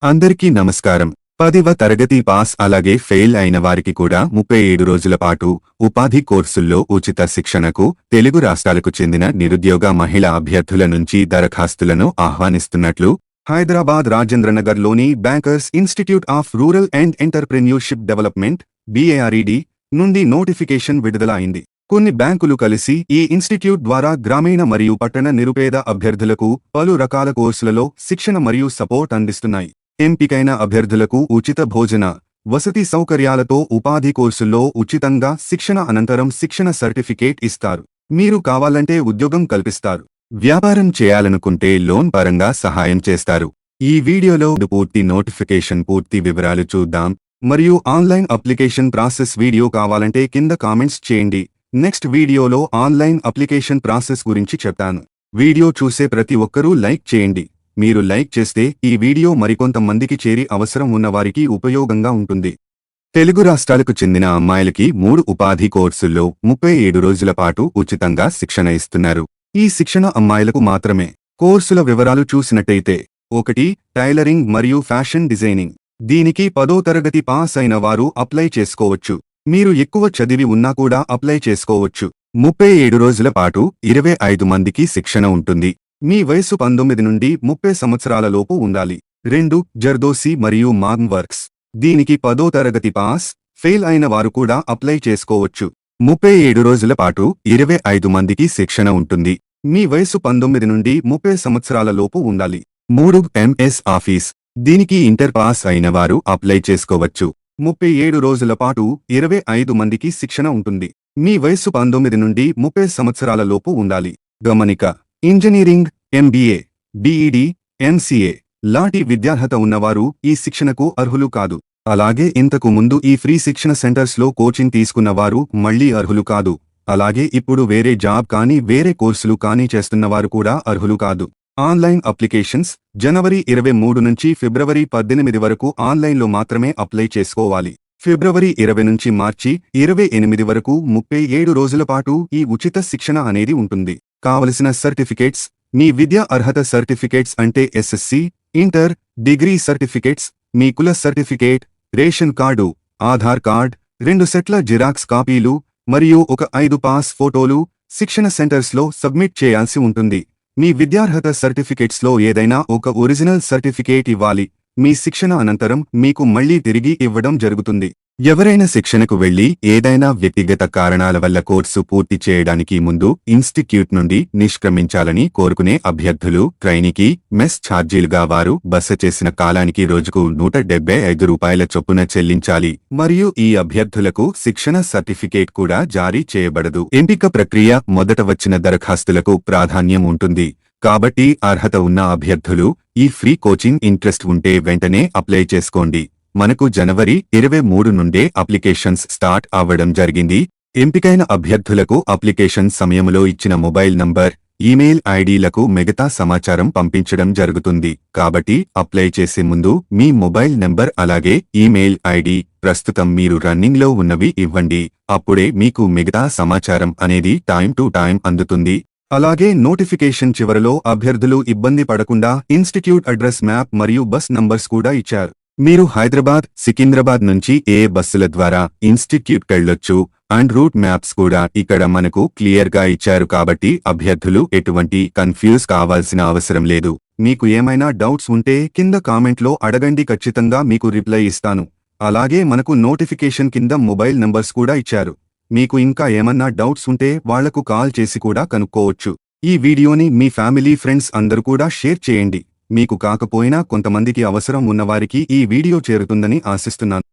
అందరికీ నమస్కారం. 10వ తరగతి పాస్ అలాగే ఫెయిల్ అయిన వారికి కూడా 37 రోజుల పాటు ఉపాధి కోర్సుల్లో ఉచిత శిక్షణకు తెలుగు రాష్ట్రాలకు చెందిన నిరుద్యోగ మహిళా అభ్యర్థుల నుంచి దరఖాస్తులను ఆహ్వానిస్తున్నట్లు హైదరాబాద్ రాజేంద్రనగర్లోని bankers institute of rural and entrepreneurship development BARED నుండి నోటిఫికేషన్ విడుదల అయింది. కొన్ని బ్యాంకులు కలిసి ఈ ఇన్స్టిట్యూట్ ద్వారా గ్రామీణ మరియు పట్టణ నిరుపేద అభ్యర్థులకు పలు రకాల కోర్సులలో శిక్షణ మరియు సపోర్ట్ అందిస్తున్నాయి. ఎంపికైన అభ్యర్థులకు ఉచిత భోజన, వసతి సౌకర్యాలతో ఉపాధి కోర్సుల్లో ఉచితంగా శిక్షణ అనంతరం శిక్షణ సర్టిఫికేట్ ఇస్తారు. మీరు కావాలంటే ఉద్యోగం కల్పిస్తారు. వ్యాపారం చేయాలనుకుంటే లోన్ పరంగా సహాయం చేస్తారు. ఈ వీడియోలో పూర్తి నోటిఫికేషన్ పూర్తి వివరాలు చూద్దాం. మరియు ఆన్లైన్ అప్లికేషన్ ప్రాసెస్ వీడియో కావాలంటే కింద కామెంట్స్ చేయండి. నెక్స్ట్ వీడియోలో ఆన్లైన్ అప్లికేషన్ ప్రాసెస్ గురించి చెప్తాను. వీడియో చూసే ప్రతి ఒక్కరూ లైక్ చేయండి. మీరు లైక్ చేస్తే ఈ వీడియో మరికొంతమందికి చేరి అవసరం ఉన్నవారికి ఉపయోగంగా ఉంటుంది. తెలుగు రాష్ట్రాలకు చెందిన అమ్మాయిలకి 3 ఉపాధి కోర్సుల్లో 37 రోజుల పాటు ఉచితంగా శిక్షణ ఇస్తున్నారు. ఈ శిక్షణ అమ్మాయిలకు మాత్రమే. కోర్సుల వివరాలు చూసినట్టయితే 1. టైలరింగ్ మరియు ఫ్యాషన్ డిజైనింగ్. దీనికి 10వ తరగతి పాస్ అయిన వారు అప్లై చేసుకోవచ్చు. మీరు ఎక్కువ చదివి ఉన్నా కూడా అప్లై చేసుకోవచ్చు. 37 రోజుల పాటు 25 మందికి శిక్షణ ఉంటుంది. మీ వయసు 19 నుండి 30 సంవత్సరాల లోపు ఉండాలి. 2. జర్దోసి మరియు మామ్ వర్క్స్. దీనికి 10వ తరగతి పాస్, ఫెయిల్ అయిన వారు కూడా అప్లై చేసుకోవచ్చు. 37 రోజుల పాటు 25 మందికి శిక్షణ ఉంటుంది. మీ వయసు 19 నుండి 30 సంవత్సరాల లోపు ఉండాలి. 3. MS office. దీనికి ఇంటర్ పాస్ అయిన వారు అప్లై చేసుకోవచ్చు. 37 రోజుల పాటు 25 మందికి శిక్షణ ఉంటుంది. మీ వయసు 19 నుండి 30 సంవత్సరాల లోపు ఉండాలి. గమనిక: ఇంజనీరింగ్, MBA, BEd, MCA లాంటి విద్యార్హత ఉన్నవారు ఈ శిక్షణకు అర్హులు కాదు. అలాగే ఇంతకు ముందు ఈ ఫ్రీ శిక్షణ సెంటర్స్లో కోచింగ్ తీసుకున్నవారు మళ్లీ అర్హులు కాదు. అలాగే ఇప్పుడు వేరే జాబ్ కానీ వేరే కోర్సులు కానీ చేస్తున్నవారు కూడా అర్హులు కాదు. ఆన్లైన్ అప్లికేషన్స్ జనవరి 23 నుంచి ఫిబ్రవరి 18 వరకు ఆన్లైన్లో మాత్రమే అప్లై చేసుకోవాలి. ఫిబ్రవరి 20 నుంచి మార్చి 28 వరకు 37 రోజుల పాటు ఈ ఉచిత శిక్షణ అనేది ఉంటుంది. కావలసిన సర్టిఫికేట్స్: మీ విద్యా అర్హత సర్టిఫికేట్స్ అంటే SSC, ఇంటర్, డిగ్రీ సర్టిఫికేట్స్, మీ కుల certificate, ration card, Aadhaar card, 2 సెట్ల జిరాక్స్ కాపీలు మరియు ఒక 5 పాస్ ఫోటోలు శిక్షణ సెంటర్స్లో సబ్మిట్ చేయాల్సి ఉంటుంది. మీ విద్యార్హత సర్టిఫికేట్స్లో ఏదైనా ఒక ఒరిజినల్ సర్టిఫికేట్ ఇవ్వాలి. మీ శిక్షణ అనంతరం మీకు మళ్లీ తిరిగి ఇవ్వడం జరుగుతుంది. ఎవరైనా శిక్షణకు వెళ్లి ఏదైనా వ్యక్తిగత కారణాల వల్ల కోర్సు పూర్తి చేయడానికి ముందు ఇన్స్టిట్యూట్ నుండి నిష్క్రమించాలని కోరుకునే అభ్యర్థులు ట్రైనీకి మెస్ ఛార్జీలుగా వారు బస చేసిన కాలానికి రోజుకు ₹175 చొప్పున చెల్లించాలి. మరియు ఈ అభ్యర్థులకు శిక్షణ సర్టిఫికేట్ కూడా జారీ చేయబడదు. ఎంపిక ప్రక్రియ: మొదట వచ్చిన దరఖాస్తులకు ప్రాధాన్యం ఉంటుంది. కాబట్టి అర్హత ఉన్న అభ్యర్థులు ఈ ఫ్రీ కోచింగ్ ఇంట్రెస్ట్ ఉంటే వెంటనే అప్లై చేసుకోండి. మనకు జనవరి 23 నుండే అప్లికేషన్స్ స్టార్ట్ అవ్వడం జరిగింది. ఎంపికైన అభ్యర్థులకు అప్లికేషన్ సమయంలో ఇచ్చిన మొబైల్ నంబర్, ఈమెయిల్ ఐడీలకు మిగతా సమాచారం పంపించడం జరుగుతుంది. కాబట్టి అప్లై చేసే ముందు మీ మొబైల్ నంబర్ అలాగే ఈమెయిల్ ఐడీ, ప్రస్తుతం మీరు రన్నింగ్లో ఉన్నవి ఇవ్వండి. అప్పుడే మీకు మిగతా సమాచారం అనేది టైం టు టైం అందుతుంది. అలాగే నోటిఫికేషన్ చివరలో అభ్యర్థులు ఇబ్బంది పడకుండా ఇన్స్టిట్యూట్ అడ్రస్ మ్యాప్ మరియు బస్ నంబర్స్ కూడా ఇచ్చారు. మీరు హైదరాబాద్, సికింద్రాబాద్ నుంచి ఏ బస్సుల ద్వారా ఇన్స్టిట్యూట్ కెళ్లొచ్చు అండ్ రూట్ మ్యాప్స్ కూడా ఇక్కడ మనకు క్లియర్ గా ఇచ్చారు. కాబట్టి అభ్యర్థులు ఎటువంటి కన్ఫ్యూజ్ కావాల్సిన అవసరం లేదు. మీకు ఏమైనా డౌట్స్ ఉంటే కింద కామెంట్లో అడగండి, ఖచ్చితంగా మీకు రిప్లై ఇస్తాను. అలాగే మనకు నోటిఫికేషన్ కింద మొబైల్ నంబర్స్ కూడా ఇచ్చారు. మీకు ఇంకా ఏమన్నా డౌట్స్ ఉంటే వాళ్లకు కాల్ చేసి కూడా కనుక్కోవచ్చు. ఈ వీడియోని మీ ఫ్యామిలీ, ఫ్రెండ్స్ అందరూ కూడా షేర్ చేయండి. మీకు కాకపోయినా కొంతమందికి అవసరం ఉన్నవారికి ఈ వీడియో చేరుతుందని ఆశిస్తున్నాను.